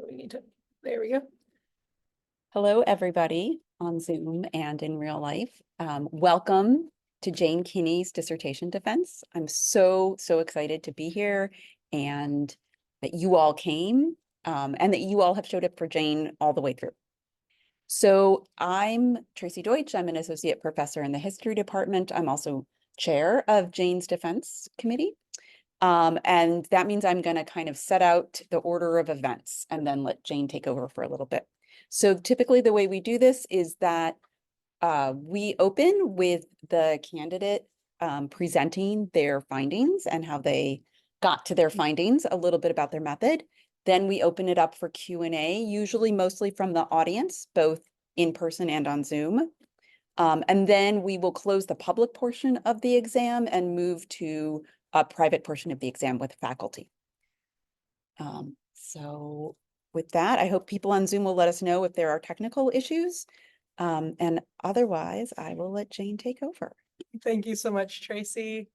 we need to, there we go. Hello, everybody on Zoom and in real life. Welcome to Jayne Kinney's dissertation defense. I'm so excited to be here and that you all came and that you all have showed up for Jayne all the way through. So I'm Tracy Deutsch. I'm an associate professor in the history department. I'm also chair of Jayne's defense committee. And that means I'm going to kind of set out the order of events and then let Jayne take over for a little bit. So typically the way we do this is that we open with the candidate presenting their findings and how they got to their findings, a little bit about their method. Then we open it up for Q&A, usually mostly from the audience, both in person and on Zoom. And then we will close the public portion of the exam and move to a private portion of the exam with faculty. So with that, I hope people on Zoom will let us know if there are technical issues. And otherwise, I will let Jayne take over. Thank you so much, Tracy.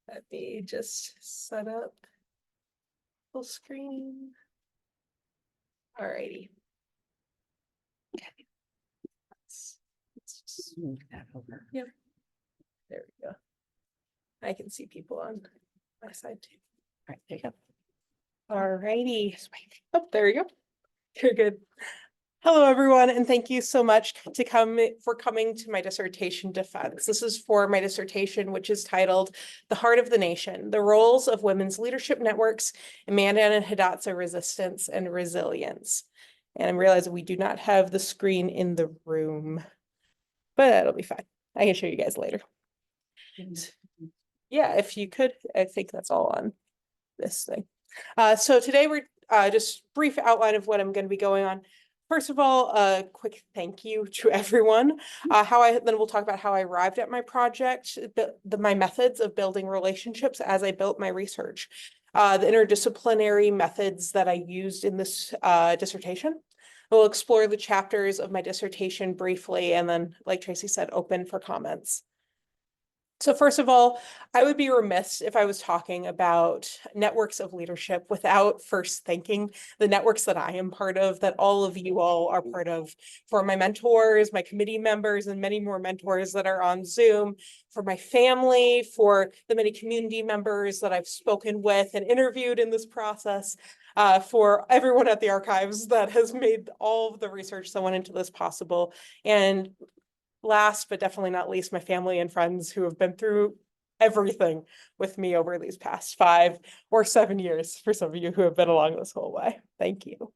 Let me just set up full screen. All righty. Let's just Move that over. Yep. There we go. I can see people on my side too. All right, there you go. All righty. Oh, there we go. You're good. Hello, everyone, and thank you so much for coming to my dissertation defense. This is for my dissertation, which is titled The Heart of the Nation, The Roles of Women's Leadership Networks in Mandan and Hidatsa Resistance and Resilience. And I'm realizing we do not have the screen in the room, but it'll be fine. I can show you guys later. Yeah, if you could, I think that's all on this thing. So today we're just brief outline of what I'm going to be going on. First of all, a quick thank you to everyone. Then we'll talk about how I arrived at my project, my methods of building relationships as I built my research, the interdisciplinary methods that I used in this dissertation. We'll explore the chapters of my dissertation briefly, and then, like Tracy said, open for comments. So first of all, I would be remiss if I was talking about networks of leadership without first thanking the networks that I am part of, that all of you all are part of, for my mentors, my committee members, and many more mentors that are on Zoom, for my family, for the many community members that I've spoken with and interviewed in this process, for everyone at the archives that has made all of the research that went into this possible, and last but definitely not least, my family and friends who have been through everything with me over these past 5 or 7 years, for some of you who have been along this whole way. Thank you.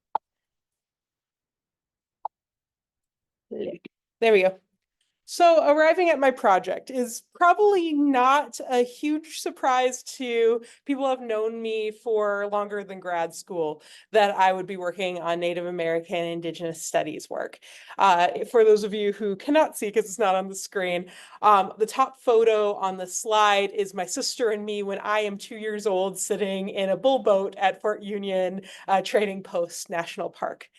There we go. So arriving at my project is probably not a huge surprise to people who have known me for longer than grad school, that I would be working on Native American Indigenous studies work. For those of you who cannot see because it's not on the screen, the top photo on the slide is my sister and me when I am 2 years old, sitting in a bull boat at Fort Union Trading Post National Park.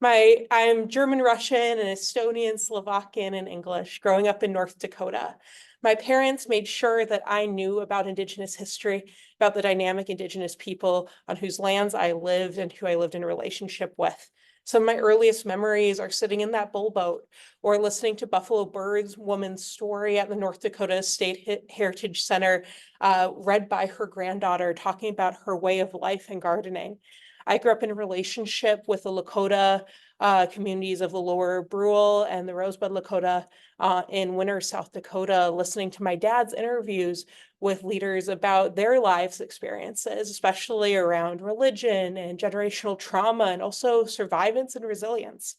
I'm German, Russian, and Estonian, Slovakian, and English, growing up in North Dakota. My parents made sure that I knew about Indigenous history, about the dynamic Indigenous people on whose lands I lived and who I lived in a relationship with. Some of my earliest memories are sitting in that bull boat or listening to Buffalo Bird's woman's story at the North Dakota State Heritage Center, read by her granddaughter, talking about her way of life and gardening. I grew up in a relationship with the Lakota communities of the Lower Brule and the Rosebud Lakota in Winter, South Dakota, listening to my dad's interviews with leaders about their lives experiences, especially around religion and generational trauma, and also survivance and resilience.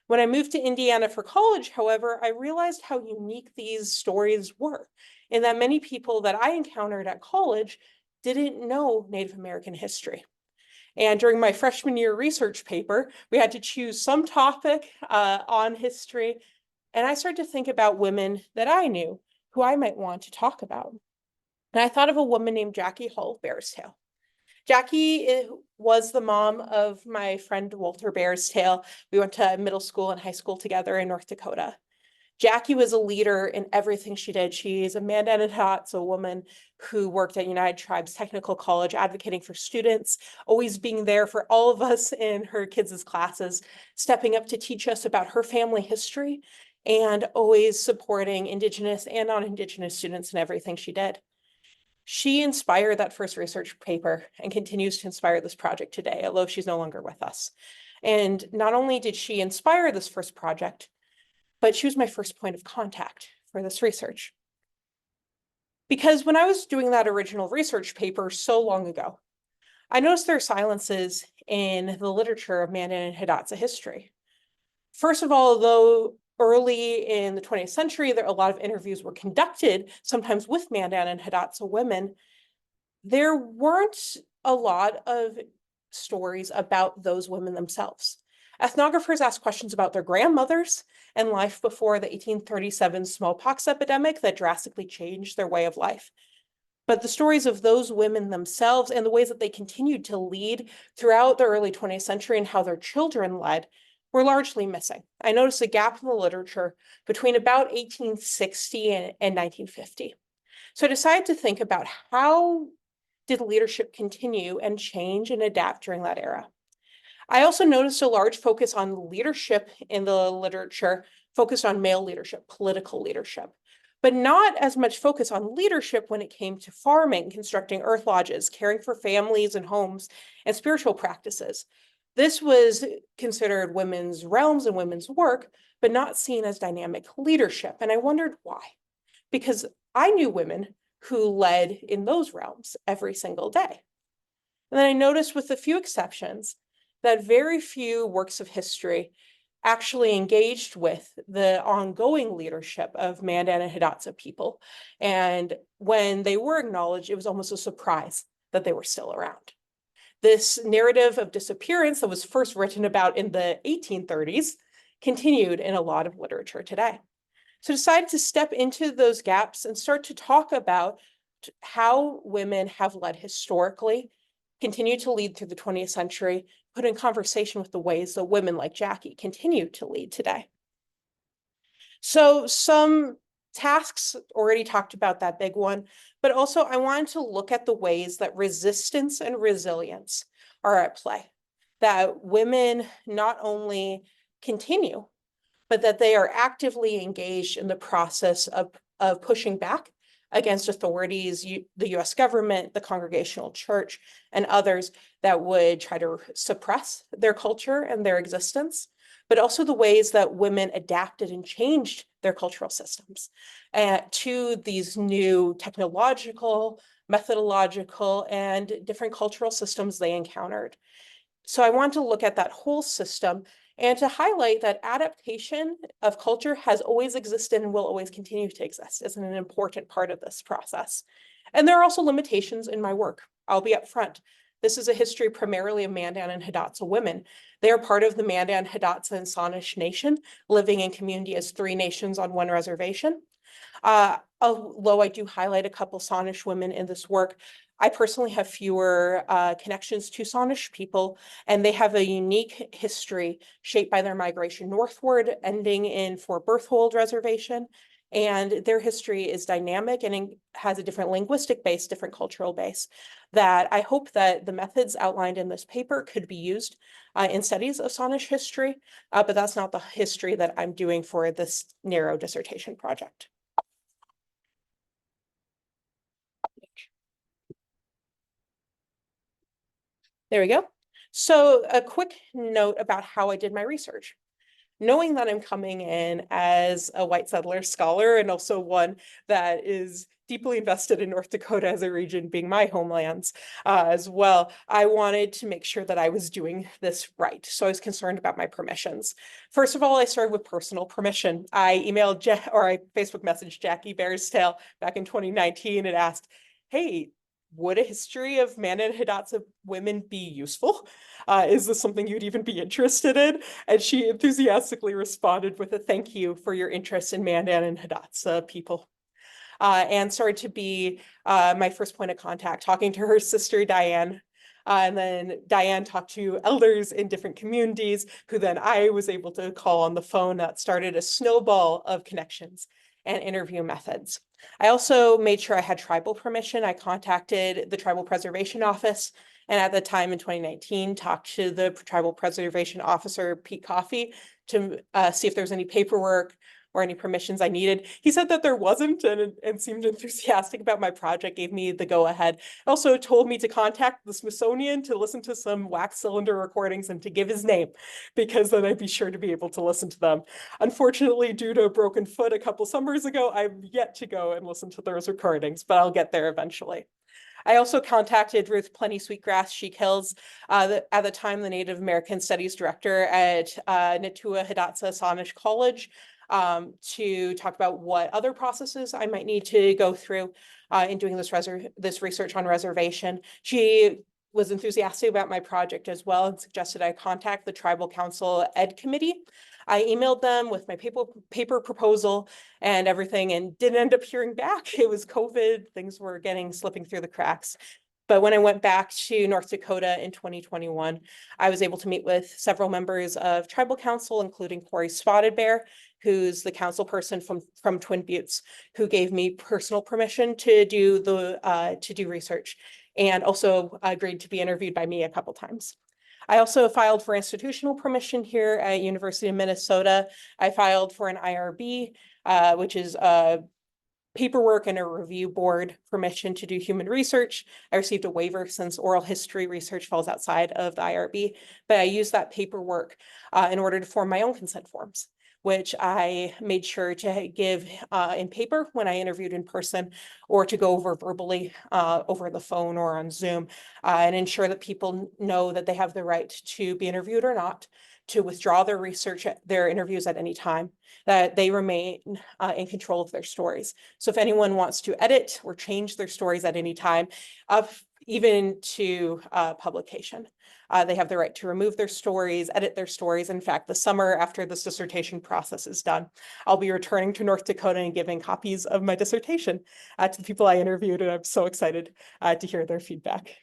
When I moved to Indiana for college, however, I realized how unique these stories were, and that many people that I encountered at college didn't know Native American history. And during my freshman year research paper, we had to choose some topic on history. And I started to think about women that I knew who I might want to talk about. And I thought of a woman named Jackie Hull Bearstail. Jackie was the mom of my friend Walter Bearstail. We went to middle school and high school together in North Dakota. Jackie was a leader in everything she did. She's a Mandan Hidatsa woman who worked at United Tribes Technical College, advocating for students, always being there for all of us in her kids' classes, stepping up to teach us about her family history, and always supporting Indigenous and non-Indigenous students in everything she did. She inspired that first research paper and continues to inspire this project today, although she's no longer with us. And not only did she inspire this first project, but she was my first point of contact for this research. Because when I was doing that original research paper so long ago, I noticed there are silences in the literature of Mandan and Hidatsa history. First of all, though early in the 20th century, a lot of interviews were conducted, sometimes with Mandan and Hidatsa women, there weren't a lot of stories about those women themselves. Ethnographers asked questions about their grandmothers and life before the 1837 smallpox epidemic that drastically changed their way of life. But the stories of those women themselves and the ways that they continued to lead throughout the early 20th century and how their children led were largely missing. I noticed a gap in the literature between about 1860 and 1950. So I decided to think about how did leadership continue and change and adapt during that era. I also noticed a large focus on leadership in the literature, focused on male leadership, political leadership, but not as much focus on leadership when it came to farming, constructing earth lodges, caring for families and homes, and spiritual practices. This was considered women's realms and women's work, but not seen as dynamic leadership. And I wondered why. Because I knew women who led in those realms every single day. And then I noticed, with a few exceptions, that very few works of history actually engaged with the ongoing leadership of Mandan and Hidatsa people. And when they were acknowledged, it was almost a surprise that they were still around. This narrative of disappearance that was first written about in the 1830s continued in a lot of literature today. So I decided to step into those gaps and start to talk about how women have led historically, continue to lead through the 20th century, put in conversation with the ways that women like Jackie continue to lead today. So some tasks, already talked about that big one, but also I wanted to look at the ways that resistance and resilience are at play, that women not only continue, but that they are actively engaged in the process of pushing back against authorities, the US government, the Congregational Church, and others that would try to suppress their culture and their existence, but also the ways that women adapted and changed their cultural systems to these new technological, methodological, and different cultural systems they encountered. So I want to look at that whole system and to highlight that adaptation of culture has always existed and will always continue to exist as an important part of this process. And there are also limitations in my work. I'll be upfront. This is a history primarily of Mandan and Hidatsa women. They are part of the Mandan, Hidatsa, and Sanish Nation, living in community as 3 nations on 1 reservation. Although I do highlight a couple Sanish women in this work, I personally have fewer connections to Sanish people, and they have a unique history shaped by their migration northward, ending in Fort Berthold Reservation. And their history is dynamic and has a different linguistic base, different cultural base, that I hope that the methods outlined in this paper could be used in studies of Sanish history, but that's not the history that I'm doing for this narrow dissertation project. There we go. So a quick note about how I did my research. Knowing that I'm coming in as a white settler scholar and also one that is deeply invested in North Dakota as a region being my homelands as well, I wanted to make sure that I was doing this right. So I was concerned about my permissions. First of all, I started with personal permission. I I Facebook messaged Jackie Bearstail back in 2019 and asked, hey, would a history of Mandan and Hidatsa women be useful? Is this something you'd even be interested in? And she enthusiastically responded with a thank you for your interest in Mandan and Hidatsa people. And started to be my first point of contact, talking to her sister, Diane, And then Diane talked to elders in different communities, who then I was able to call on the phone. That started a snowball of connections and interview methods. I also made sure I had tribal permission. I contacted the Tribal Preservation Office, and at the time in 2019, talked to the Tribal Preservation Officer, Pete Coffey, to see if there was any paperwork or any permissions I needed. He said that there wasn't, and seemed enthusiastic about my project, gave me the go-ahead. Also told me to contact the Smithsonian to listen to some wax cylinder recordings and to give his name, because then I'd be sure to be able to listen to them. Unfortunately, due to a broken foot a couple summers ago, I'm yet to go and listen to those recordings, but I'll get there eventually. I also contacted Ruth Plenty Sweetgrass Sheik Hills, at the time the Native American Studies Director at Natua Hidatsa Sanish College, to talk about what other processes I might need to go through in doing this research on reservation. She was enthusiastic about my project as well and suggested I contact the Tribal Council Ed Committee. I emailed them with my paper proposal and everything, and didn't end up hearing back. It was COVID, things were slipping through the cracks. But when I went back to North Dakota in 2021, I was able to meet with several members of Tribal Council, including Corey Spotted Bear, who's the council person from Twin Buttes, who gave me personal permission to do research, and also agreed to be interviewed by me a couple times. I also filed for institutional permission here at University of Minnesota. I filed for an IRB, which is a paperwork and a review board permission to do human research. I received a waiver since oral history research falls outside of the IRB, but I used that paperwork in order to form my own consent forms, which I made sure to give in paper when I interviewed in person, or to go over verbally over the phone or on Zoom, and ensure that people know that they have the right to be interviewed or not, to withdraw their research, their interviews at any time, that they remain in control of their stories. So if anyone wants to edit or change their stories at any time, even to publication, they have the right to remove their stories, edit their stories. In fact, the summer after this dissertation process is done, I'll be returning to North Dakota and giving copies of my dissertation to the people I interviewed, and I'm so excited to hear their feedback.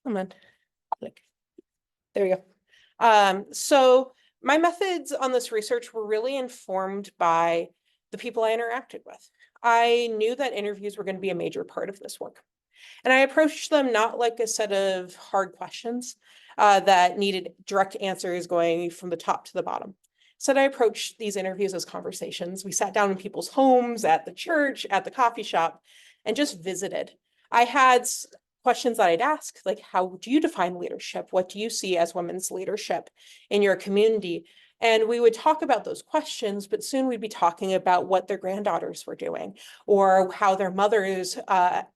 Come on, click. There we go. So my methods on this research were really informed by the people I interacted with. I knew that interviews were going to be a major part of this work. And I approached them not like a set of hard questions that needed direct answers going from the top to the bottom. Instead, I approached these interviews as conversations. We sat down in people's homes, at the church, at the coffee shop, and just visited. I had questions that I'd ask, like, how do you define leadership? What do you see as women's leadership in your community? And we would talk about those questions, but soon we'd be talking about what their granddaughters were doing, or how their mothers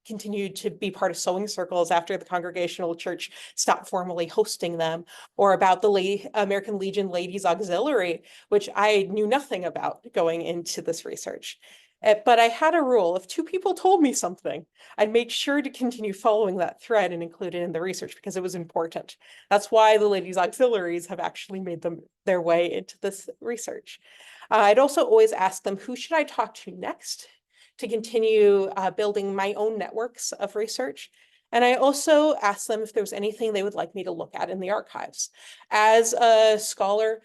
continued to be part of sewing circles after the Congregational Church stopped formally hosting them, or about the American Legion Ladies Auxiliary, which I knew nothing about going into this research. But I had a rule: if two people told me something, I'd make sure to continue following that thread and include it in the research, because it was important. That's why the ladies' auxiliaries have actually made their way into this research. I'd also always ask them, who should I talk to next to continue building my own networks of research? And I also asked them if there was anything they would like me to look at in the archives. As a scholar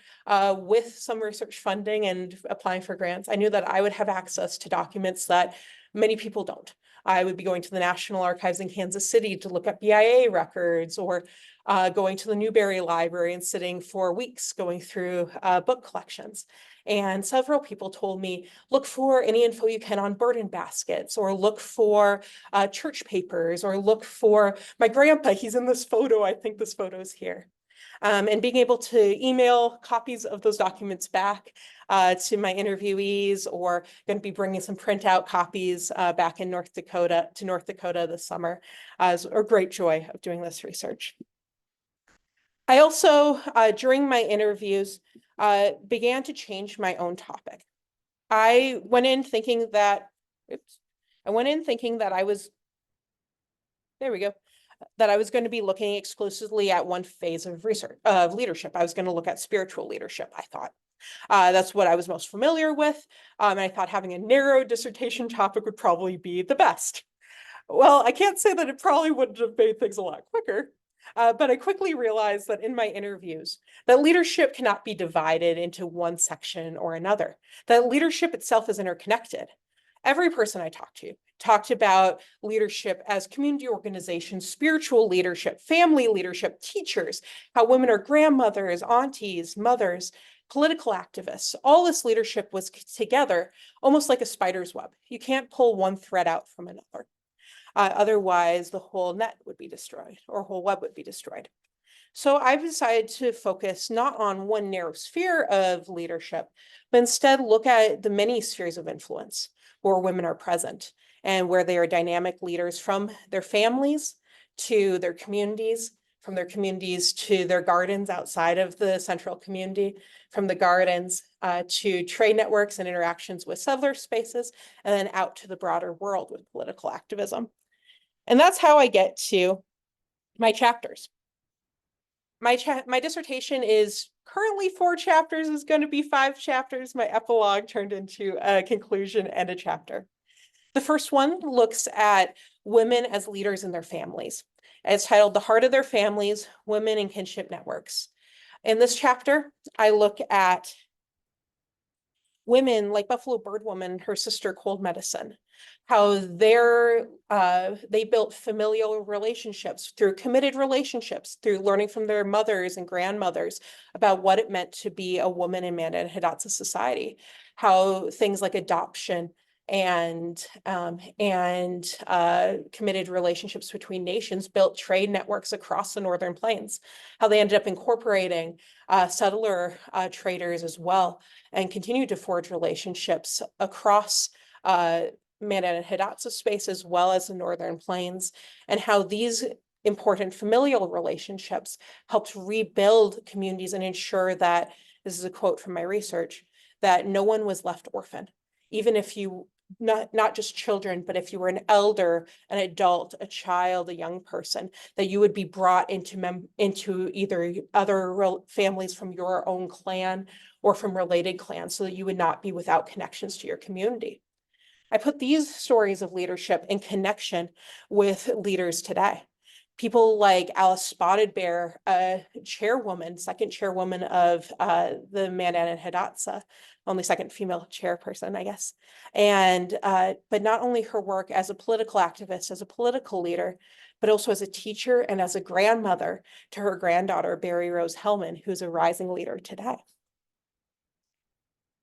with some research funding and applying for grants, I knew that I would have access to documents that many people don't. I would be going to the National Archives in Kansas City to look at BIA records, or going to the Newberry Library and sitting for weeks going through book collections. And several people told me, look for any info you can on burden baskets, or look for church papers, or look for my grandpa. He's in this photo. I think this photo is here. And being able to email copies of those documents back to my interviewees, or going to be bringing some printout copies back in North Dakota this summer, is a great joy of doing this research. I also, during my interviews, began to change my own topic. I went in thinking that, I was, there we go, that I was going to be looking exclusively at one phase of research, of leadership. I was going to look at spiritual leadership, I thought. That's what I was most familiar with. And I thought having a narrow dissertation topic would probably be the best. Well, I can't say that it probably wouldn't have made things a lot quicker, but I quickly realized that in my interviews, that leadership cannot be divided into one section or another, that leadership itself is interconnected. Every person I talked to talked about leadership as community organization, spiritual leadership, family leadership, teachers, how women are grandmothers, aunties, mothers, political activists. All this leadership was together almost like a spider's web. You can't pull one thread out from another. Otherwise, the whole net would be destroyed or whole web would be destroyed. So I've decided to focus not on one narrow sphere of leadership, but instead look at the many spheres of influence where women are present and where they are dynamic leaders from their families to their communities, from their communities to their gardens outside of the central community, from the gardens to trade networks and interactions with settler spaces, and then out to the broader world with political activism. And that's how I get to my chapters. My dissertation is currently 4 chapters, is going to be 5 chapters. My epilogue turned into a conclusion and a chapter. The first one looks at women as leaders in their families. It's titled The Heart of Their Families, Women in Kinship Networks. In this chapter, I look at women like Buffalo Bird Woman and her sister Cold Medicine, how they built familial relationships through committed relationships, through learning from their mothers and grandmothers about what it meant to be a woman in Mandan Hidatsa society, how things like adoption and committed relationships between nations built trade networks across the Northern Plains, how they ended up incorporating settler traders as well, and continue to forge relationships across Mandan and Hidatsa space as well as the Northern Plains, and how these important familial relationships helped rebuild communities and ensure that, this is a quote from my research, that no one was left orphaned, even if you not just children, but if you were an elder, an adult, a child, a young person, that you would be brought into either other families from your own clan or from related clans, so that you would not be without connections to your community. I put these stories of leadership in connection with leaders today. People like Alice Spotted Bear, chairwoman, second chairwoman of the Mandan and Hidatsa, only second female chairperson, I guess. And but not only her work as a political activist, as a political leader, but also as a teacher and as a grandmother to her granddaughter, Barry Rose Hellman, who's a rising leader today.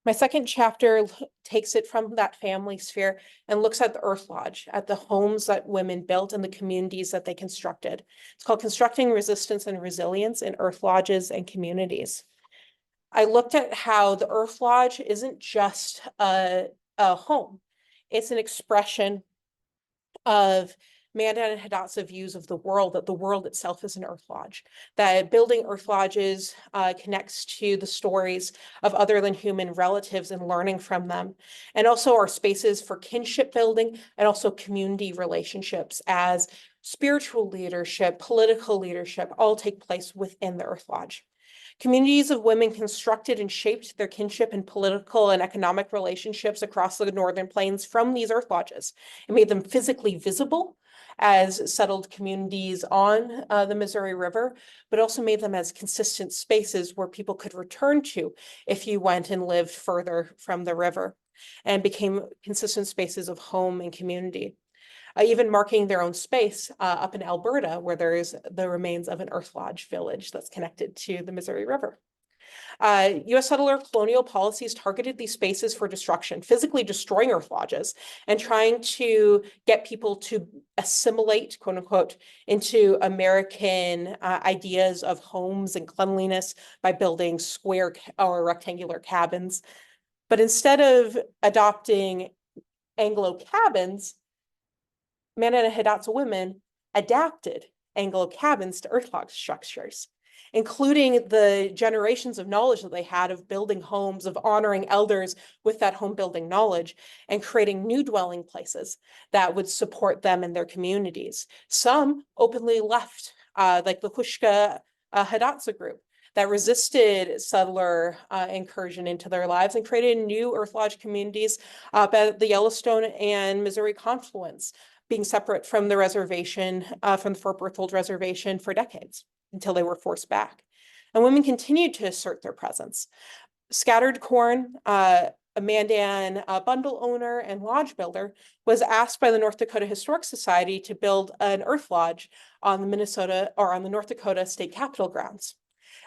My second chapter takes it from that family sphere and looks at the Earth Lodge, at the homes that women built and the communities that they constructed. It's called Constructing Resistance and Resilience in Earth Lodges and Communities. I looked at how the Earth Lodge isn't just a home. It's an expression of Mandan and Hidatsa views of the world, that the world itself is an Earth Lodge, that building Earth Lodges connects to the stories of other than human relatives and learning from them, and also our spaces for kinship building and also community relationships as spiritual leadership, political leadership, all take place within the Earth Lodge. Communities of women constructed and shaped their kinship and political and economic relationships across the Northern Plains from these Earth Lodges. It made them physically visible as settled communities on the Missouri River, but also made them as consistent spaces where people could return to if you went and lived further from the river, and became consistent spaces of home and community. Even marking their own space up in Alberta, where there is the remains of an Earth Lodge village that's connected to the Missouri River. US settler colonial policies targeted these spaces for destruction, physically destroying Earth Lodges and trying to get people to assimilate, quote unquote, into American ideas of homes and cleanliness by building square or rectangular cabins. But instead of adopting Anglo cabins, Mandan and Hidatsa women adapted Anglo cabins to Earth Lodge structures, including the generations of knowledge that they had of building homes, of honoring elders with that home building knowledge, and creating new dwelling places that would support them and their communities. Some openly left, like the Hushka Hidatsa group, that resisted settler incursion into their lives and created new Earth Lodge communities at the Yellowstone and Missouri confluence, being separate from the reservation, from the Fort Berthold Reservation for decades until they were forced back. And women continued to assert their presence. Scattered Corn, a Mandan bundle owner and lodge builder, was asked by the North Dakota Historic Society to build an earth lodge on the North Dakota state capitol grounds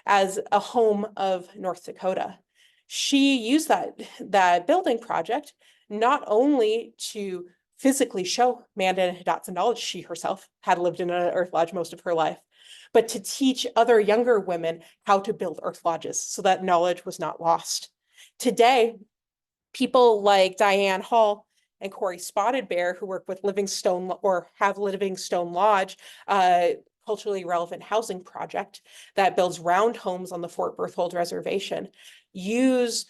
as a home of North Dakota. She used that building project not only to physically show Mandan and Hidatsa knowledge, she herself had lived in an earth lodge most of her life, but to teach other younger women how to build earth lodges so that knowledge was not lost. Today, people like Diane Hall and Corey Spotted Bear, who work with Livingstone or have Livingstone Lodge, culturally relevant housing project that builds round homes on the Fort Berthold Reservation, use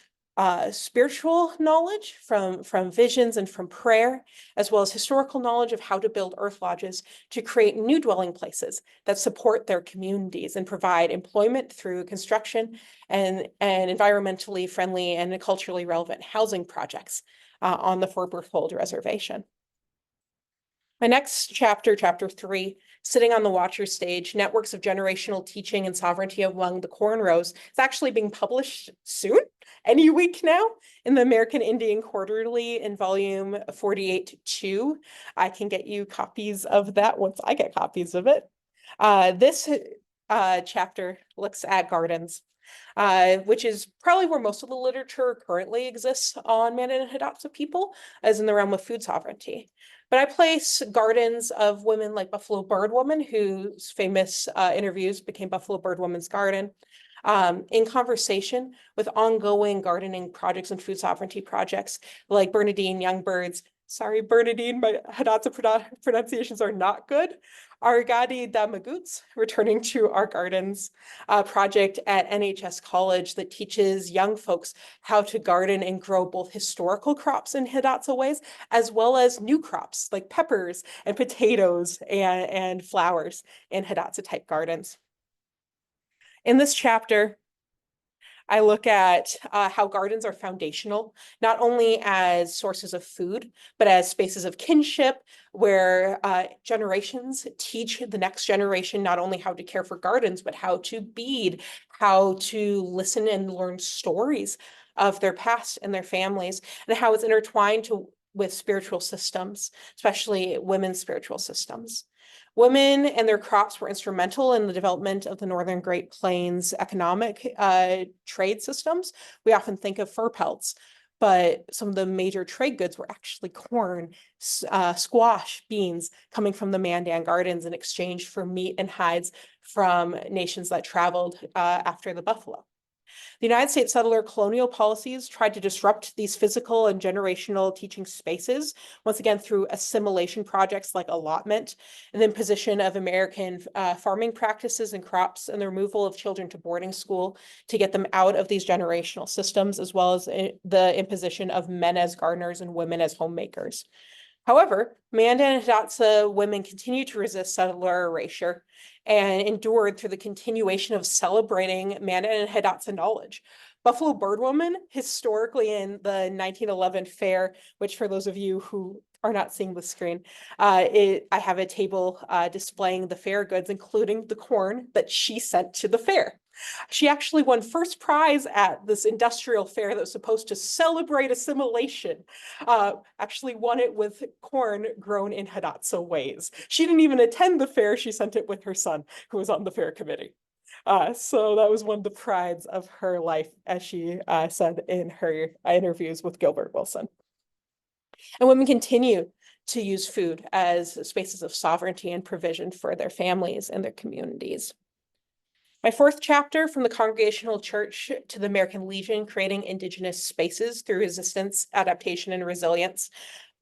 spiritual knowledge from visions and from prayer, as well as historical knowledge of how to build earth lodges to create new dwelling places that support their communities and provide employment through construction and environmentally friendly and culturally relevant housing projects on the Fort Berthold Reservation. My next chapter, chapter 3, Sitting on the Watcher Stage, Networks of Generational Teaching and Sovereignty Among the Corn Rows, is actually being published soon, any week now, in the American Indian Quarterly in volume 48-2. I can get you copies of that once I get copies of it. This chapter looks at gardens, which is probably where most of the literature currently exists on Mandan and Hidatsa people, as in the realm of food sovereignty. But I place gardens of women like Buffalo Bird Woman, whose famous interviews became Buffalo Bird Woman's Garden, in conversation with ongoing gardening projects and food sovereignty projects like Bernadine Youngbird's, sorry, Bernadine, my Hidatsa pronunciations are not good, Argadi Damaguts, Returning to Our Gardens, project at NHS College that teaches young folks how to garden and grow both historical crops in Hidatsa ways, as well as new crops like peppers and potatoes and flowers in Hidatsa type gardens. In this chapter, I look at how gardens are foundational, not only as sources of food, but as spaces of kinship, where generations teach the next generation not only how to care for gardens, but how to bead, how to listen and learn stories of their past and their families, and how it's intertwined with spiritual systems, especially women's spiritual systems. Women and their crops were instrumental in the development of the Northern Great Plains economic trade systems. We often think of fur pelts, but some of the major trade goods were actually corn, squash, beans coming from the Mandan Gardens in exchange for meat and hides from nations that traveled after the buffalo. The United States settler colonial policies tried to disrupt these physical and generational teaching spaces, once again through assimilation projects like allotment, and the imposition of American farming practices and crops, and the removal of children to boarding school to get them out of these generational systems, as well as the imposition of men as gardeners and women as homemakers. However, Mandan and Hidatsa women continued to resist settler erasure and endured through the continuation of celebrating Mandan and Hidatsa knowledge. Buffalo Bird Woman, historically in the 1911 fair, which for those of you who are not seeing the screen, I have a table displaying the fair goods, including the corn that she sent to the fair. She actually won first prize at this industrial fair that was supposed to celebrate assimilation. Actually won it with corn grown in Hidatsa ways. She didn't even attend the fair. She sent it with her son, who was on the fair committee. So that was one of the prides of her life, as she said in her interviews with Gilbert Wilson. And women continue to use food as spaces of sovereignty and provision for their families and their communities. My fourth chapter, From the Congregational Church to the American Legion, Creating Indigenous Spaces Through Resistance, Adaptation, and Resilience,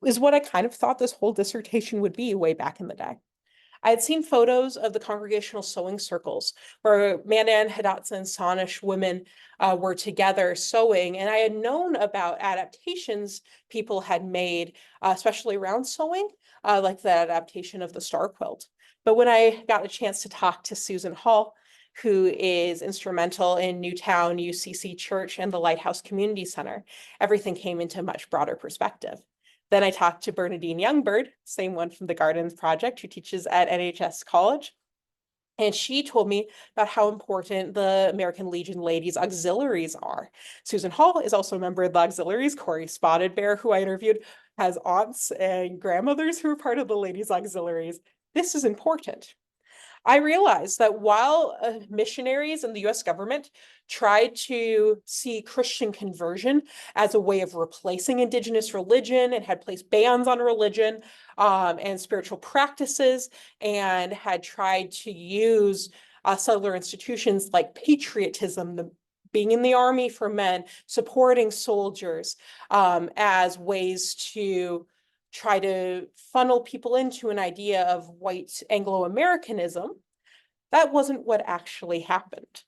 is what I kind of thought this whole dissertation would be way back in the day. I had seen photos of the congregational sewing circles where Mandan, Hidatsa, and Sanish women were together sewing, and I had known about adaptations people had made, especially around sewing, like the adaptation of the star quilt. But when I got a chance to talk to Susan Hall, who is instrumental in Newtown UCC Church and the Lighthouse Community Center, everything came into a much broader perspective. Then I talked to Bernadine Youngbird, same one from the Gardens Project, who teaches at NHS College. And she told me about how important the American Legion Ladies Auxiliaries are. Susan Hall is also a member of the auxiliaries. Corey Spotted Bear, who I interviewed, has aunts and grandmothers who are part of the Ladies Auxiliaries. This is important. I realized that while missionaries and the US government tried to see Christian conversion as a way of replacing indigenous religion and had placed bans on religion and spiritual practices and had tried to use settler institutions like patriotism, being in the army for men, supporting soldiers as ways to try to funnel people into an idea of white Anglo-Americanism, that wasn't what actually happened.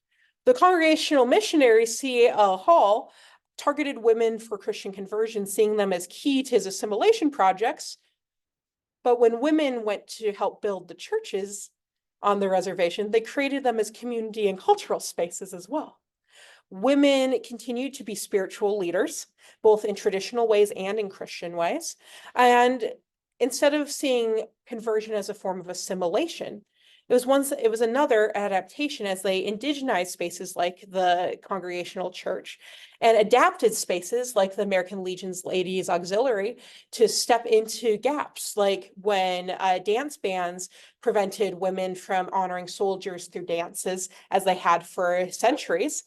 The Congregational missionary C.L. Hall targeted women for Christian conversion, seeing them as key to his assimilation projects. But when women went to help build the churches on the reservation, they created them as community and cultural spaces as well. Women continued to be spiritual leaders, both in traditional ways and in Christian ways. And instead of seeing conversion as a form of assimilation, it was another adaptation as they indigenized spaces like the Congregational Church and adapted spaces like the American Legion's Ladies Auxiliary to step into gaps, like when dance bands prevented women from honoring soldiers through dances as they had for centuries.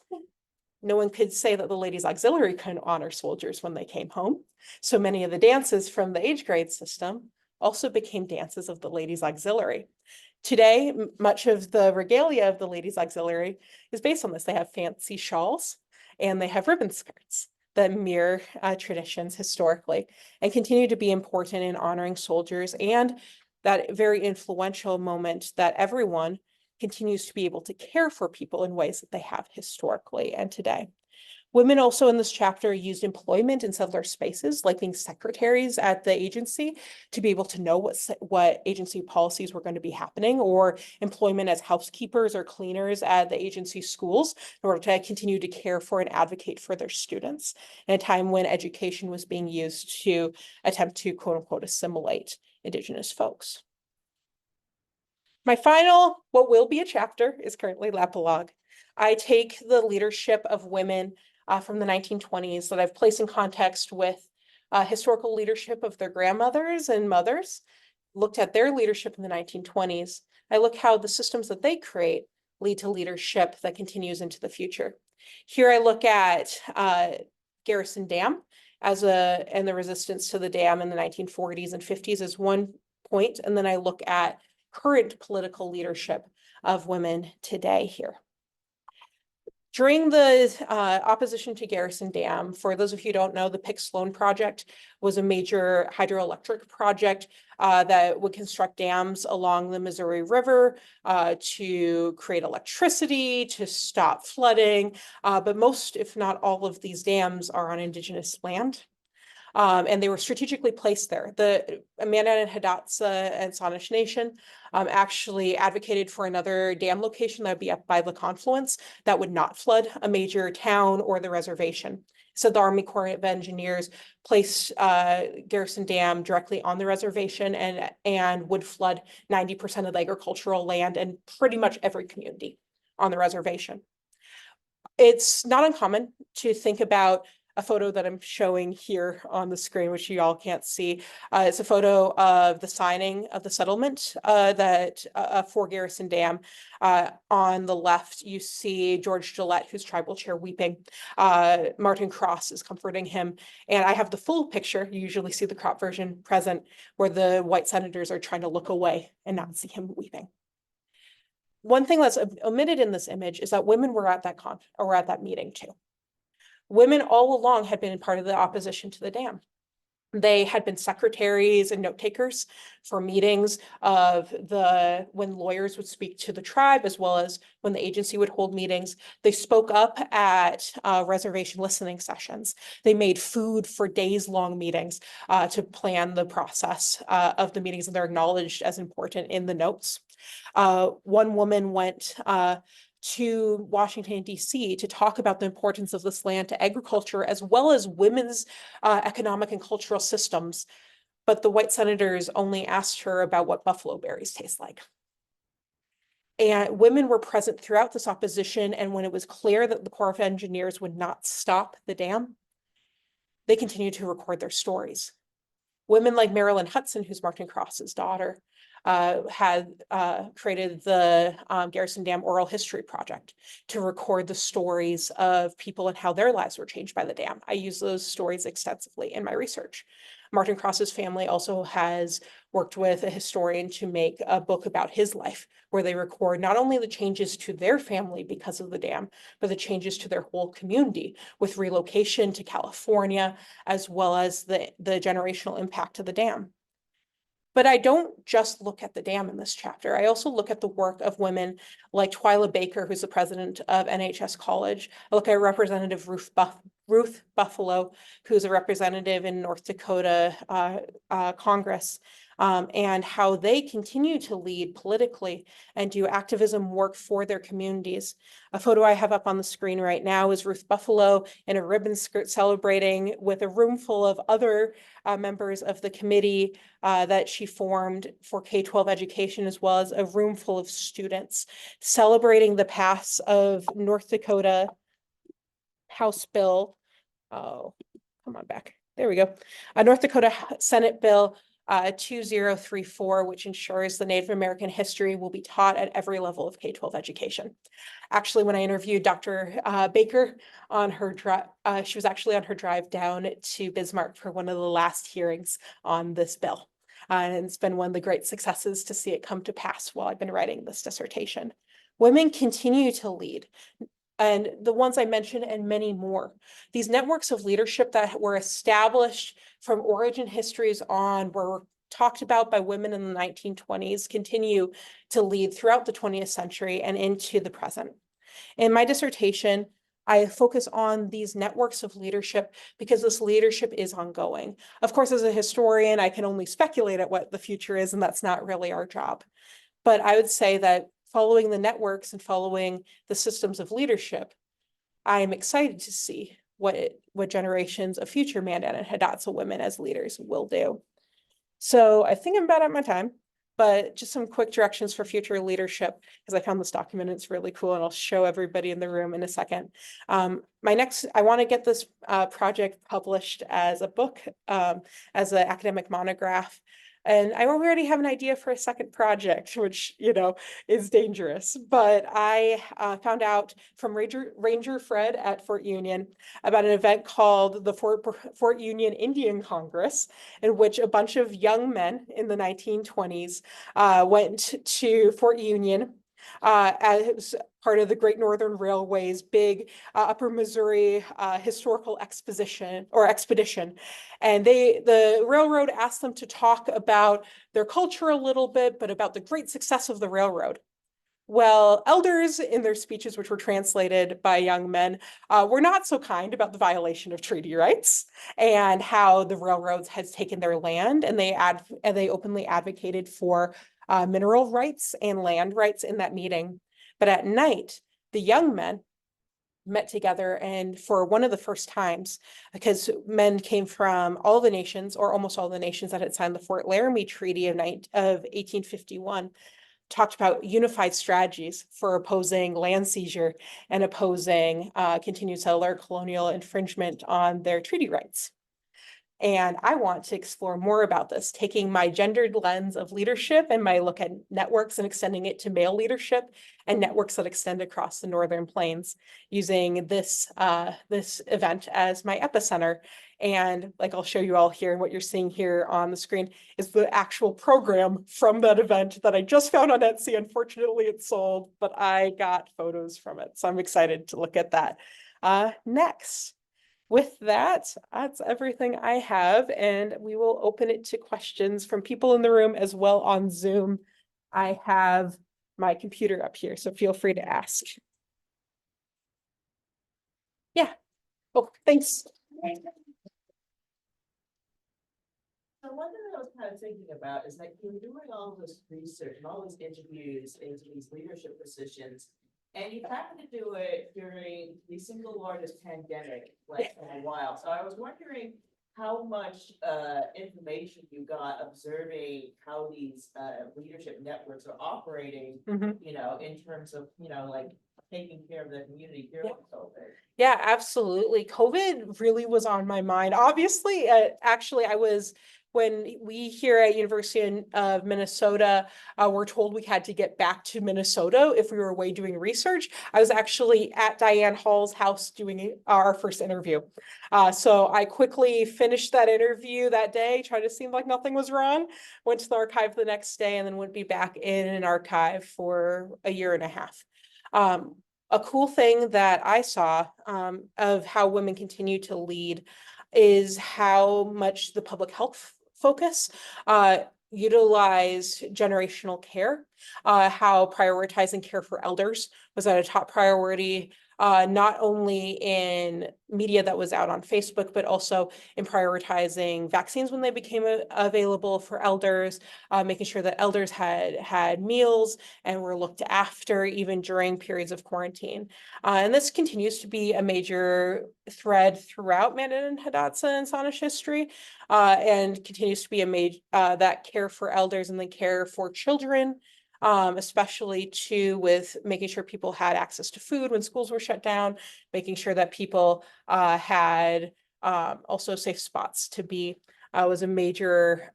No one could say that the Ladies Auxiliary couldn't honor soldiers when they came home. So many of the dances from the age grade system also became dances of the Ladies Auxiliary. Today, much of the regalia of the Ladies Auxiliary is based on this. They have fancy shawls and they have ribbon skirts that mirror traditions historically and continue to be important in honoring soldiers and that very influential moment that everyone continues to be able to care for people in ways that they have historically and today. Women also in this chapter used employment in settler spaces, like being secretaries at the agency, to be able to know what agency policies were going to be happening, or employment as housekeepers or cleaners at the agency schools in order to continue to care for and advocate for their students in a time when education was being used to attempt to quote unquote assimilate Indigenous folks. My final, what will be a chapter, is currently l'epilogue. I take the leadership of women from the 1920s that I've placed in context with historical leadership of their grandmothers and mothers, looked at their leadership in the 1920s. I look how the systems that they create lead to leadership that continues into the future. Here I look at Garrison Dam and the resistance to the dam in the 1940s and 50s as one point, and then I look at current political leadership of women today here. During the opposition to Garrison Dam, for those of you who don't know, the Pick Sloan project was a major hydroelectric project that would construct dams along the Missouri River to create electricity, to stop flooding. But most, if not all of these dams are on Indigenous land. And they were strategically placed there. The Amanda and Hidatsa and Sanish Nation actually advocated for another dam location that would be up by the confluence that would not flood a major town or the reservation. So the Army Corps of Engineers placed Garrison Dam directly on the reservation and would flood 90% of the agricultural land and pretty much every community on the reservation. It's not uncommon to think about a photo that I'm showing here on the screen, which you all can't see. It's a photo of the signing of the settlement for Garrison Dam. On the left, you see George Gillette, who's tribal chair, weeping. Martin Cross is comforting him. And I have the full picture. You usually see the crop version present, where the white senators are trying to look away and not see him weeping. One thing that's omitted in this image is that women were at that meeting too. Women all along had been part of the opposition to the dam. They had been secretaries and note takers for meetings when lawyers would speak to the tribe, as well as when the agency would hold meetings. They spoke up at reservation listening sessions. They made food for days-long meetings to plan the process of the meetings, and they're acknowledged as important in the notes. One woman went to Washington, D.C. to talk about the importance of this land to agriculture, as well as women's economic and cultural systems but the white senators only asked her about what buffalo berries taste like. And women were present throughout this opposition, and when it was clear that the Corps of Engineers would not stop the dam, they continued to record their stories. Women like Marilyn Hudson, who's Martin Cross's daughter, had created the Garrison Dam Oral History Project to record the stories of people and how their lives were changed by the dam. I use those stories extensively in my research. Martin Cross's family also has worked with a historian to make a book about his life, where they record not only the changes to their family because of the dam, but the changes to their whole community with relocation to California, as well as the generational impact of the dam. But I don't just look at the dam in this chapter. I also look at the work of women like Twyla Baker, who's the president of NHS College. I look at Representative Ruth Buffalo, who's a representative in North Dakota Congress, and how they continue to lead politically and do activism work for their communities. A photo I have up on the screen right now is Ruth Buffalo in a ribbon skirt celebrating with a room full of other members of the committee that she formed for K-12 education, as well as a room full of students celebrating the pass of North Dakota House Bill. Oh, come on back. There we go. North Dakota Senate Bill 2034, which ensures the Native American history will be taught at every level of K-12 education. Actually, when I interviewed Dr. Baker on her drive, she was actually on her drive down to Bismarck for one of the last hearings on this bill. And it's been one of the great successes to see it come to pass while I've been writing this dissertation. Women continue to lead, and the ones I mentioned and many more. These networks of leadership that were established from origin histories on, were talked about by women in the 1920s, continue to lead throughout the 20th century and into the present. In my dissertation, I focus on these networks of leadership because this leadership is ongoing. Of course, as a historian, I can only speculate at what the future is, and that's not really our job. But I would say that following the networks and following the systems of leadership, I am excited to see what generations of future Mandan and Hidatsa women as leaders will do. So I think I'm about at my time, but just some quick directions for future leadership, because I found this document, it's really cool, and I'll show everybody in the room in a second. I want to get this project published as a book, as an academic monograph. And I already have an idea for a second project, which, is dangerous. But I found out from Ranger Fred at Fort Union about an event called the Fort Union Indian Congress, in which a bunch of young men in the 1920s went to Fort Union as part of the Great Northern Railway's big Upper Missouri historical expedition. And the railroad asked them to talk about their culture a little bit, but about the great success of the railroad. Well, elders in their speeches, which were translated by young men, were not so kind about the violation of treaty rights and how the railroads had taken their land, and they openly advocated for mineral rights and land rights in that meeting. But at night, the young men met together, and for one of the first times, because men came from all the nations, or almost all the nations that had signed the Fort Laramie Treaty of 1851, talked about unified strategies for opposing land seizure and opposing continued settler colonial infringement on their treaty rights. And I want to explore more about this, taking my gendered lens of leadership and my look at networks and extending it to male leadership and networks that extend across the Northern Plains, using this event as my epicenter. And like I'll show you all here, and what you're seeing here on the screen is the actual program from that event that I just found on Etsy. Unfortunately, it's sold, but I got photos from it. So I'm excited to look at that next. With that, that's everything I have, and we will open it to questions from people in the room as well on Zoom. I have my computer up here, so feel free to ask. Yeah. Oh, thanks. So one thing that I was kind of thinking about is that you're doing all this research and all these interviews into these leadership positions, and you happen to do it during the single largest pandemic, like in a while. So I was wondering how much information you got observing how these leadership networks are operating, Mhm. you know, in terms of, you know, like taking care of the community during COVID. Yeah, absolutely. COVID really was on my mind. Obviously, actually, when we here at University of Minnesota were told we had to get back to Minnesota if we were away doing research. I was actually at Diane Hall's house doing our first interview. So I quickly finished that interview that day, tried to seem like nothing was wrong, went to the archive the next day, and then would be back in an archive for a year and a half. A cool thing that I saw of how women continue to lead is how much the public health focus utilize generational care, how prioritizing care for elders was at a top priority, not only in media that was out on Facebook, but also in prioritizing vaccines when they became available for elders, making sure that elders had meals and were looked after even during periods of quarantine. And this continues to be a major thread throughout Mandan and Hidatsa and Sanish history, and continues to be a major that care for elders and the care for children, especially too with making sure people had access to food when schools were shut down, making sure that people had also safe spots to be. Was a major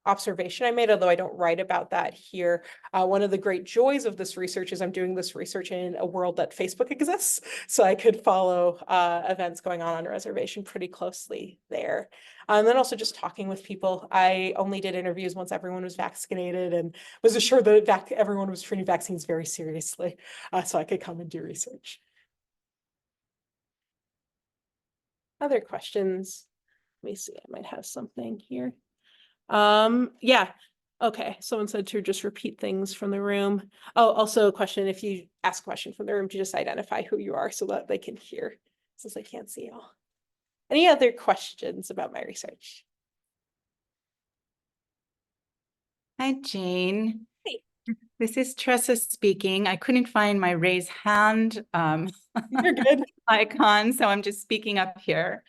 observation I made, although I don't write about that here. One of the great joys of this research is I'm doing this research in a world that Facebook exists, so I could follow events going on a reservation pretty closely there. And then also just talking with people. I only did interviews once everyone was vaccinated and was assured that everyone was treating vaccines very seriously, so I could come and do research. Other questions? Let me see, I might have something here. Yeah. Okay, someone said to just repeat things from the room. Oh, also a question, if you ask a question from the room, to just identify who you are so that they can hear, since I can't see y'all. Any other questions about my research? Hi, Jane. Hey. This is Tressa speaking. I couldn't find my raise hand You're good. icon, so I'm just speaking up here.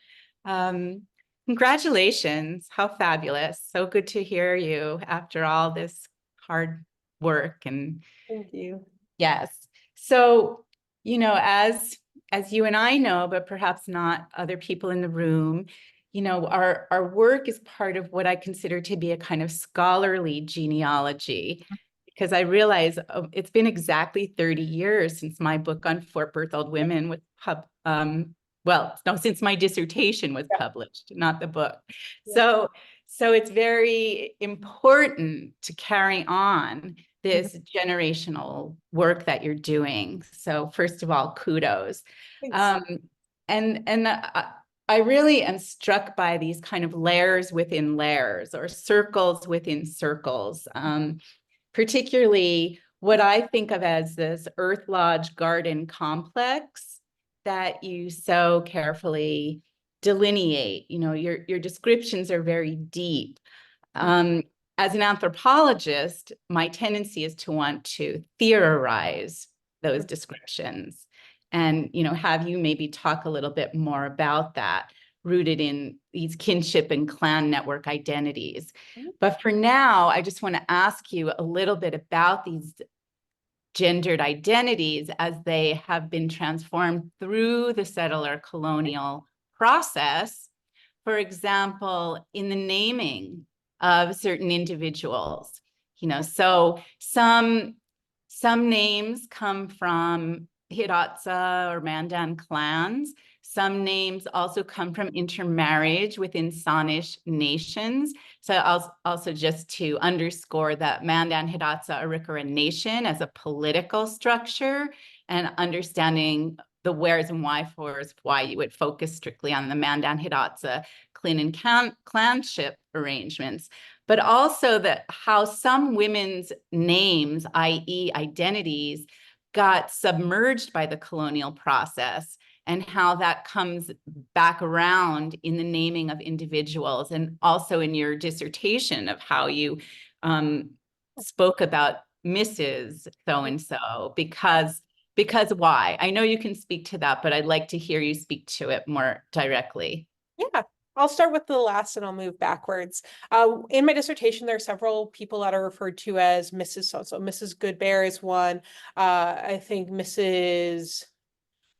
Congratulations. How fabulous. So good to hear you after all this hard work. And Thank you. yes. So, you know, as you and I know, but perhaps not other people in the room, you know, our work is part of what I consider to be a kind of scholarly genealogy, because I realize it's been exactly 30 years since my book on Fort Berthold women was well, no, since my dissertation was published, not the book. Yeah. So it's very important to carry on this generational work that you're doing. So first of all, kudos. Thanks. And I really am struck by these kind of layers within layers or circles within circles, particularly what I think of as this Earth Lodge garden complex that you so carefully delineate. You know, your descriptions are very deep. As an anthropologist, my tendency is to want to theorize those descriptions and, you know, have you maybe talk a little bit more about that, rooted in these kinship and clan network identities. But for now, I just want to ask you a little bit about these gendered identities as they have been transformed through the settler colonial process. For example, in the naming of certain individuals, you know, so some names come from Hidatsa or Mandan clans. Some names also come from intermarriage within Sanish nations. So also just to underscore that Mandan Hidatsa Arikara nation as a political structure and understanding the wheres and wherefores, why you would focus strictly on the Mandan Hidatsa clan and clanship arrangements, but also that how some women's names, i.e. identities, got submerged by the colonial process and how that comes back around in the naming of individuals, and also in your dissertation of how you spoke about Mrs. So-and-so, because why? I know you can speak to that, but I'd like to hear you speak to it more directly. Yeah, I'll start with the last and I'll move backwards. In my dissertation, there are several people that are referred to as Mrs. So-and-so. Mrs. Goodbear is one. I think Mrs.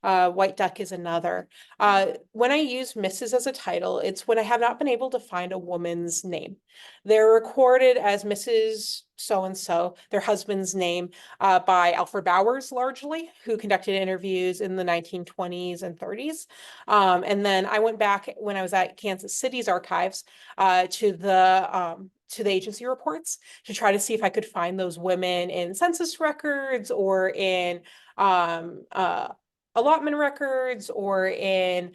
White Duck is another. When I use Mrs. as a title, it's when I have not been able to find a woman's name. They're recorded as Mrs. So-and-so, their husband's name, by Alfred Bowers largely, who conducted interviews in the 1920s and 30s. And then I went back when I was at Kansas City's archives to the agency reports to try to see if I could find those women in census records or in allotment records or in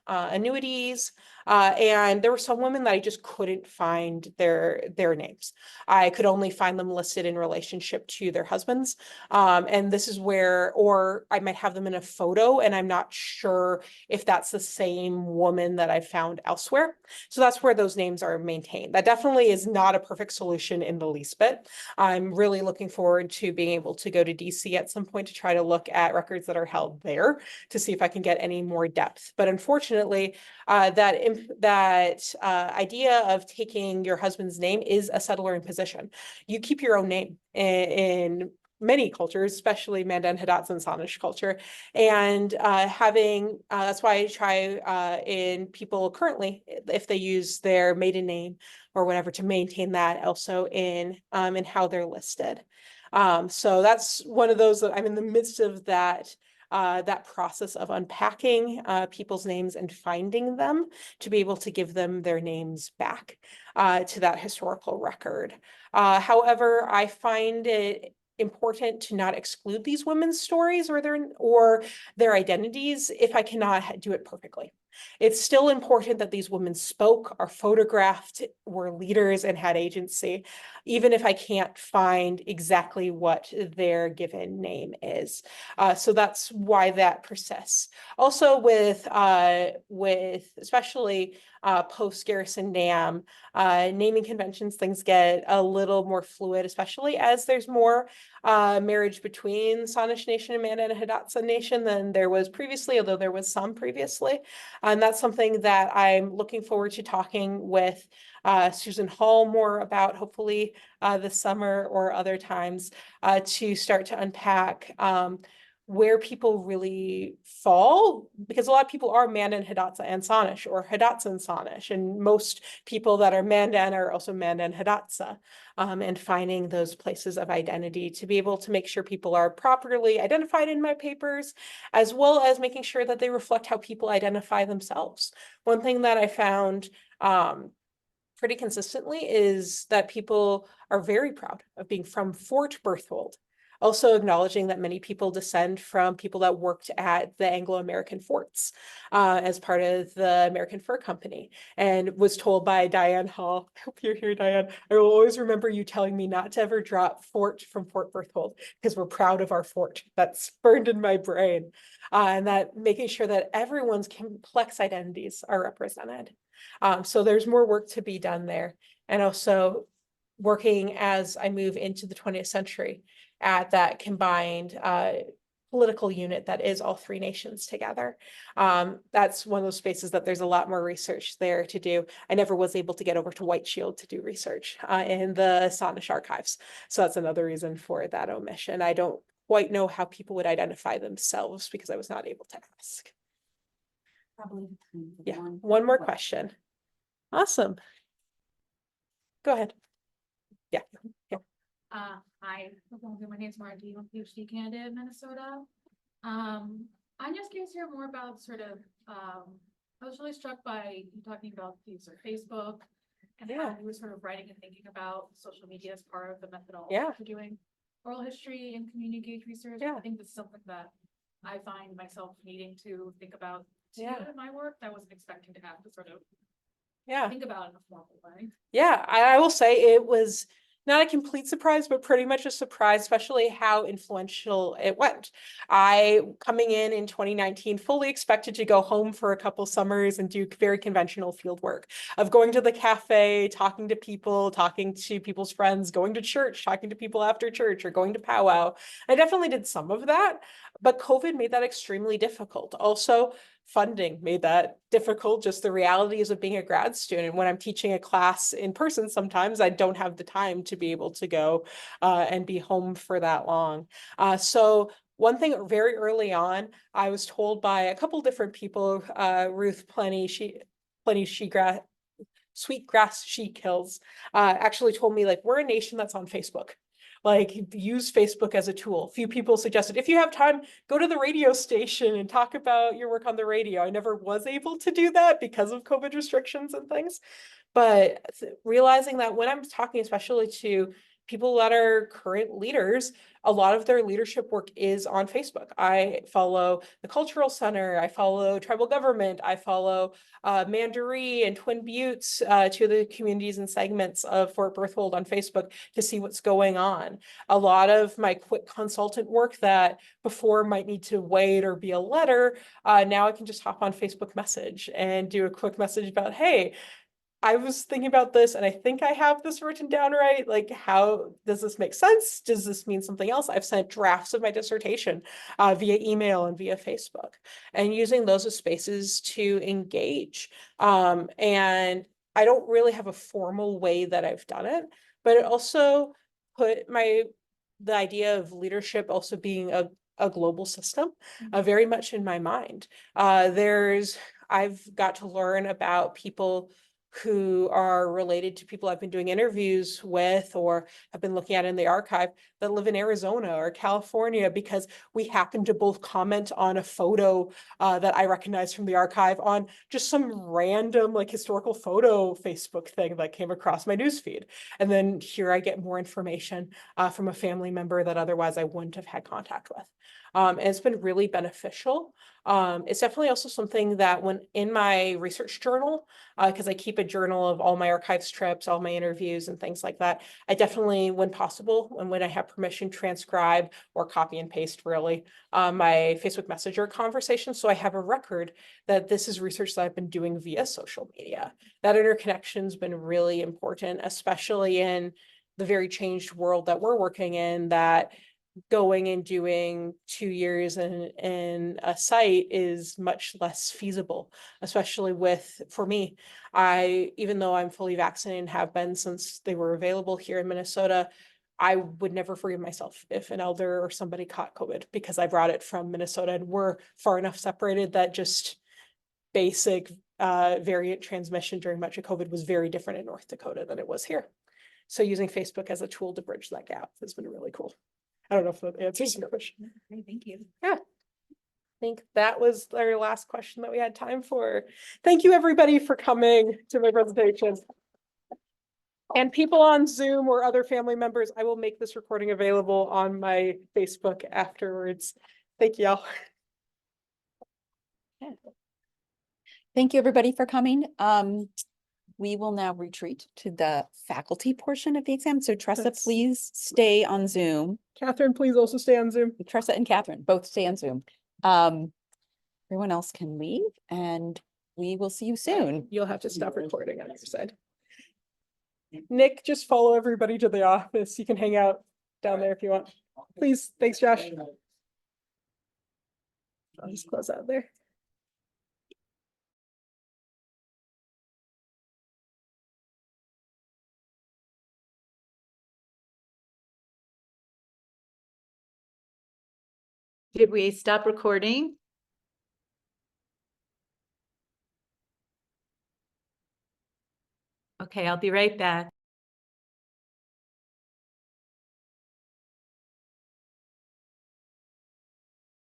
annuities. And there were some women that I just couldn't find their names. I could only find them listed in relationship to their husbands. And this is where, or I might have them in a photo and I'm not sure if that's the same woman that I found elsewhere. So that's where those names are maintained. That definitely is not a perfect solution in the least bit. I'm really looking forward to being able to go to DC at some point to try to look at records that are held there to see if I can get any more depth. But unfortunately, that idea of taking your husband's name is a settler imposition. You keep your own name in many cultures, especially Mandan, Hidatsa, and Sanish culture. And that's why I try in people currently, if they use their maiden name or whatever, to maintain that also in how they're listed. So that's one of those that I'm in the midst of that process of unpacking people's names and finding them to be able to give them their names back to that historical record. However, I find it important to not exclude these women's stories or their identities if I cannot do it perfectly. It's still important that these women spoke, are photographed, were leaders, and had agency, even if I can't find exactly what their given name is. So that's why that persists. Also with especially post-Garrison Dam, naming conventions, things get a little more fluid, especially as there's more marriage between Sanish Nation and Mandan and Hidatsa Nation than there was previously, although there was some previously. And that's something that I'm looking forward to talking with Susan Hall more about, hopefully this summer or other times, to start to unpack where people really fall, because a lot of people are Mandan, Hidatsa, and Sanish, or Hidatsa and Sanish, and most people that are Mandan are also Mandan, Hidatsa, and finding those places of identity to be able to make sure people are properly identified in my papers, as well as making sure that they reflect how people identify themselves. One thing that I found pretty consistently is that people are very proud of being from Fort Berthold. Also acknowledging that many people descend from people that worked at the Anglo-American forts as part of the American Fur Company, and was told by Diane Hall, I hope you're here, Diane, I will always remember you telling me not to ever drop fort from Fort Berthold because we're proud of our fort. That's burned in my brain. And that making sure that everyone's complex identities are represented. So there's more work to be done there. And also working as I move into the 20th century at that combined political unit that is all three nations together. That's one of those spaces that there's a lot more research there to do. I never was able to get over to White Shield to do research in the Sanish archives. So that's another reason for that omission. I don't quite know how people would identify themselves because I was not able to ask. Probably. Yeah, one more question. Awesome. Go ahead. Yeah. Hi, my name is Margie. I'm a PhD candidate in Minnesota. I'm just curious to hear more about I was really struck by you talking about the use of Facebook and how you were sort of writing and thinking about social media as part of the methodology for doing oral history and community engaged research. I think this is something that I find myself needing to think about too in my work. I wasn't expecting to have to sort of think about it in a formal way. Yeah, I will say it was not a complete surprise, but pretty much a surprise, especially how influential it went. I, coming in 2019, fully expected to go home for a couple summers and do very conventional field work of going to the cafe, talking to people's friends, going to church, talking to people after church, or going to powwow. I definitely did some of that, But COVID made that extremely difficult. Also, funding made that difficult. Just the realities of being a grad student. When I'm teaching a class in person, sometimes I don't have the time to be able to go and be home for that long. So one thing very early on, I was told by a couple different people, Ruth Sweetgrass She Kills, actually told me, like, we're a nation that's on Facebook. Like, use Facebook as a tool. Few people suggested, if you have time, go to the radio station and talk about your work on the radio. I never was able to do that because of COVID restrictions and things. But realizing that when I'm talking, especially to people that are current leaders, a lot of their leadership work is on Facebook. I follow the Cultural Center, I follow tribal government, I follow Mandaree and Twin Buttes, to the communities and segments of Fort Berthold on Facebook to see what's going on. A lot of my quick consultant work that before might need to wait or be a letter, now I can just hop on Facebook message and do a quick message about, hey, I was thinking about this and I think I have this written down right. Like, how does this make sense? Does this mean something else? I've sent drafts of my dissertation via email and via Facebook, and using those as spaces to engage. And I don't really have a formal way that I've done it, but it also put the idea of leadership also being a global system very much in my mind. I've got to learn about people who are related to people I've been doing interviews with or have been looking at in the archive that live in Arizona or California, because we happen to both comment on a photo that I recognize from the archive on just some random like historical photo Facebook thing that came across my newsfeed. And then here I get more information from a family member that otherwise I wouldn't have had contact with. And it's been really beneficial. It's definitely also something that when in my research journal, because I keep a journal of all my archives trips, all my interviews and things like that, I definitely, when possible, and when I have permission, transcribe or copy and paste really my Facebook Messenger conversation. So I have a record that this is research that I've been doing via social media. That interconnection's been really important, especially in the very changed world that we're working in, that going and doing 2 years in a site is much less feasible, especially for me, even though I'm fully vaccinated and have been since they were available here in Minnesota, I would never forgive myself if an elder or somebody caught COVID, because I brought it from Minnesota and we're far enough separated that just basic variant transmission during much of COVID was very different in North Dakota than it was here. So using Facebook as a tool to bridge that gap has been really cool. I don't know if that answers your question. Great, thank you. Yeah. I think that was our last question that we had time for. Thank you, everybody, for coming to my presentation. And people on Zoom or other family members, I will make this recording available on my Facebook afterwards. Thank you all. Thank you, everybody, for coming. We will now retreat to the faculty portion of the exam. So Tressa, Yes. please stay on Zoom. Catherine, please also stay on Zoom. Tressa and Catherine both stay on Zoom. Everyone else can leave and we will see you soon. You'll have to stop recording on your side. Nick, just follow everybody to the office. You can hang out down there if you want. Please. Thanks, Josh. I'll just close out there. Did we stop recording? Okay, I'll be right back.